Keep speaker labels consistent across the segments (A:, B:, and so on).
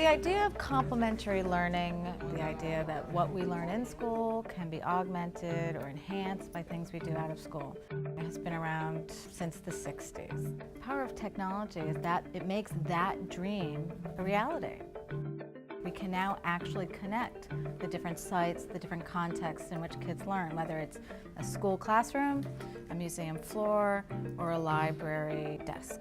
A: The idea of complementary learning, the idea that what we learn in school can be augmented or enhanced by things we do out of school, has been around since the 60s. The power of technology is that it makes that dream a reality. We can now actually connect the different sites, the different contexts in which kids learn, whether it's a school classroom, a museum floor, or a library desk.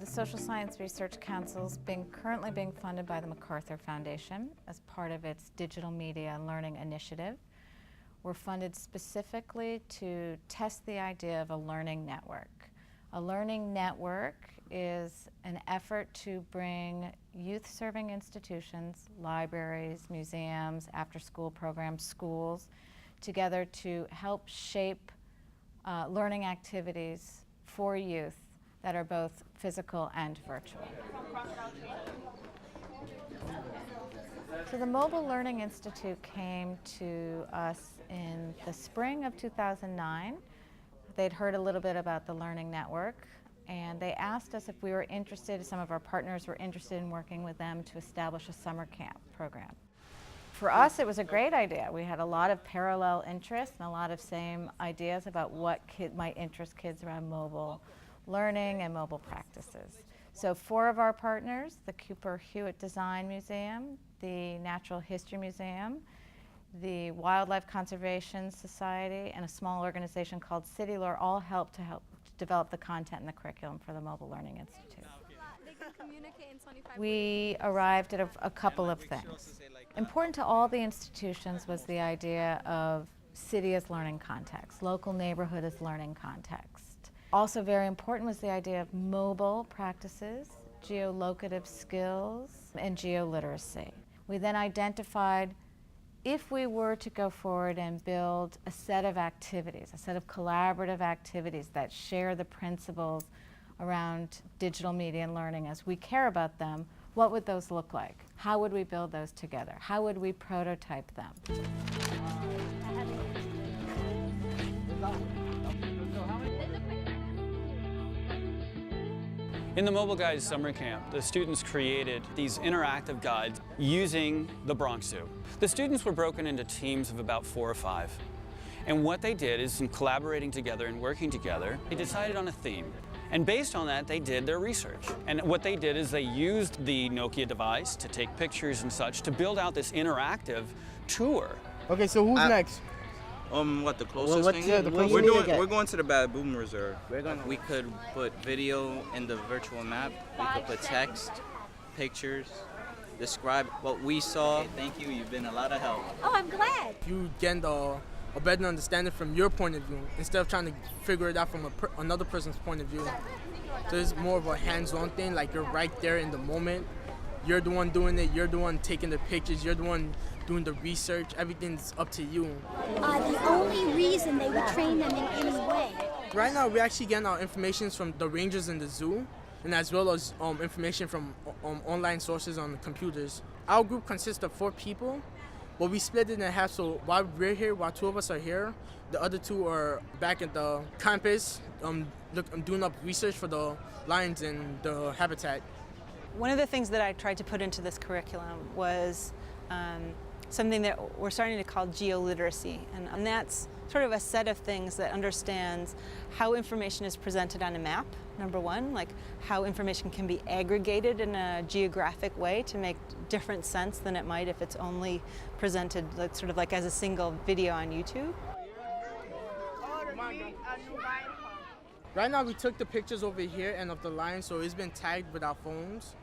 A: The Social Science Research Council is currently being funded by the MacArthur Foundation as part of its Digital Media and Learning Initiative. We're funded specifically to test the idea of a learning network. A learning network is an effort to bring youth-serving institutions, libraries, museums, after-school programs, schools, together to help shape learning activities for youth that are both physical and virtual. So the Mobile Learning Institute came to us in the spring of 2009. They'd heard a little bit about the Learning Network, and they asked us if we were interested, some of our partners were interested in working with them to establish a summer camp program. For us, it was a great idea. We had a lot of parallel interests and a lot of same ideas about what might interest kids around mobile learning and mobile practices. So 4 of our partners, the Cooper Hewitt Design Museum, the Natural History Museum, the Wildlife Conservation Society, and a small organization called City Lore, all help develop the content and the curriculum for the Mobile Learning Institute. We arrived at a couple of things. Important to all the institutions was the idea of city as learning context, local neighborhood as learning context. Also very important was the idea of mobile practices, geolocative skills, and geoliteracy. We then identified if we were to go forward and build a set of activities, a set of collaborative activities that share the principles around digital media and learning as we care about them, what would those look like? How would we build those together? How would we prototype them?
B: In the Mobile Guides Summer Camp, the students created these interactive guides using the Bronx Zoo. The students were broken into teams of about 4 or 5. And what they did is, in collaborating together and working together, they decided on a theme. And based on that, they did their research. And what they did is they used the Nokia device to take pictures and such to build out this interactive tour.
C: Okay, so who's next?
D: What the closest thing?
C: Yeah,
D: we're going to the Baboon Reserve. We could put video in the virtual map. We could put text, pictures, describe what we saw. Thank you. You've been a lot of help.
E: Oh, I'm glad.
C: You get a better understanding from your point of view instead of trying to figure it out from another person's point of view. So it's more of a hands-on thing. Like you're right there in the moment. You're the one doing it. You're the one taking the pictures. You're the one doing the research. Everything's up to you.
E: The only reason they would train them in any way.
C: Right now, we're actually getting our information from the rangers in the zoo, and as well as information from online sources on the computers. Our group consists of 4 people, but we split it in half. So while we're here, while 2 of us are here, the other 2 are back at the campus, doing up research for the lions and the habitat.
F: One of the things that I tried to put into this curriculum was something that we're starting to call geoliteracy, and that's sort of a set of things that understands how information is presented on a map, number one, like how information can be aggregated in a geographic way to make different sense than it might if it's only presented sort of like as a single video on YouTube.
C: Right now we took the pictures over here and of the line, so it's been tagged with our phones.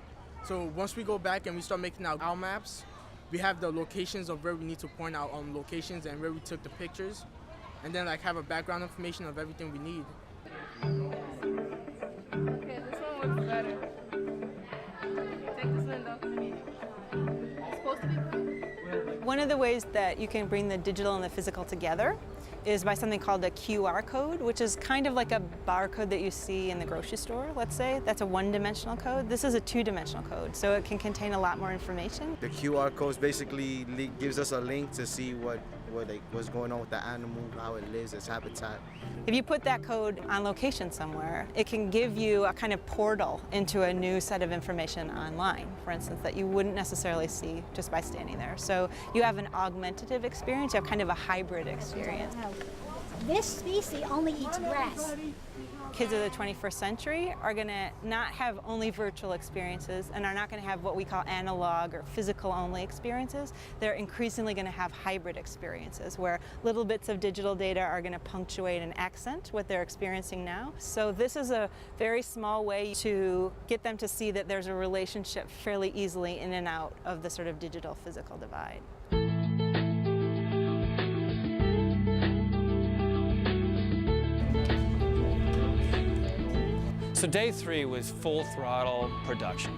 C: So once we go back and we start making our maps, we have the locations of where we need to point out locations and where we took the pictures, and then like have a background information of everything we need.
G: Okay, this one looks better. Take this window. It's supposed to be good.
F: One of the ways that you can bring the digital and the physical together is by something called a QR code, which is kind of like a barcode that you see in the grocery store, let's say. That's a one-dimensional code. This is a two-dimensional code, so it can contain a lot more information.
H: The QR code basically gives us a link to see what what's going on with the animal, how it lives, its habitat.
F: If you put that code on location somewhere, it can give you a kind of portal into a new set of information online, for instance, that you wouldn't necessarily see just by standing there. So you have an augmentative experience, you have kind of a hybrid experience.
E: This species only eats grass.
F: Kids of the 21st century are going to not have only virtual experiences and are not going to have what we call analog or physical only experiences. They're increasingly going to have hybrid experiences where little bits of digital data are going to punctuate and accent what they're experiencing now. So this is a very small way to get them to see that there's a relationship fairly easily in and out of the sort of digital physical divide.
B: So day 3 was full throttle production.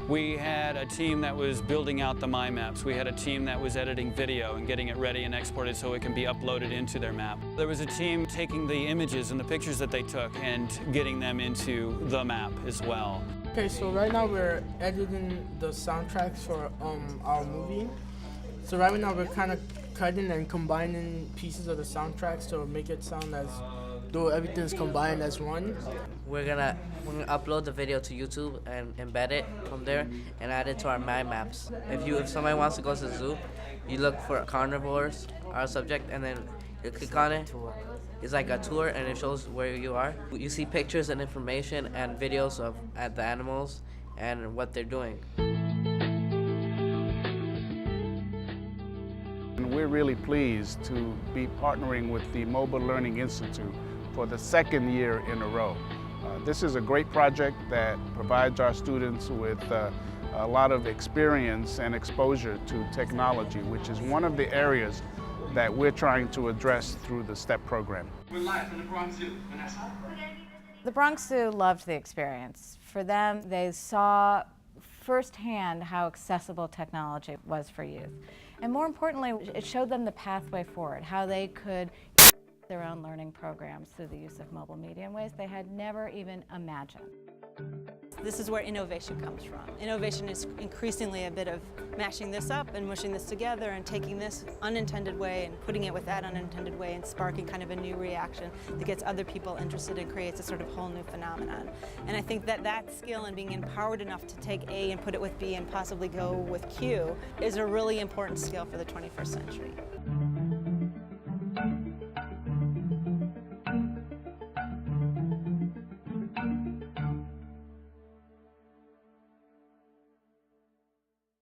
B: We had a team that was building out the mind maps. We had a team that was editing video and getting it ready and exported so it can be uploaded into their map. There was a team taking the images and the pictures that they took and getting them into the map as well.
C: Okay, so right now we're editing the soundtracks for our movie. So right now we're kind of cutting and combining pieces of the soundtracks to make it sound as though everything's combined as one.
I: We're gonna upload the video to YouTube and embed it from there and add it to our mind maps. If somebody wants to go to the zoo, you look for carnivores, our subject, and then you click on it. It's like a tour and it shows where you are. You see pictures and information and videos of the animals and what they're doing.
J: And we're really pleased to be partnering with the Mobile Learning Institute for the 2nd year in a row. This is a great project that provides our students with a lot of experience and exposure to technology, which is one of the areas that we're trying to address through the STEP program.
K: We're live in the Bronx Zoo, Vanessa.
A: The Bronx Zoo loved the experience. For them, they saw firsthand how accessible technology was for youth. And more importantly, it showed them the pathway forward, how they could their own learning programs through the use of mobile media in ways they had never even imagined.
F: This is where innovation comes from. Innovation is increasingly a bit of mashing this up and mushing this together and taking this unintended way and putting it with that unintended way and sparking kind of a new reaction that gets other people interested and creates a sort of whole new phenomenon. And I think that that skill and being empowered enough to take A and put it with B and possibly go with Q is a really important skill for the 21st century.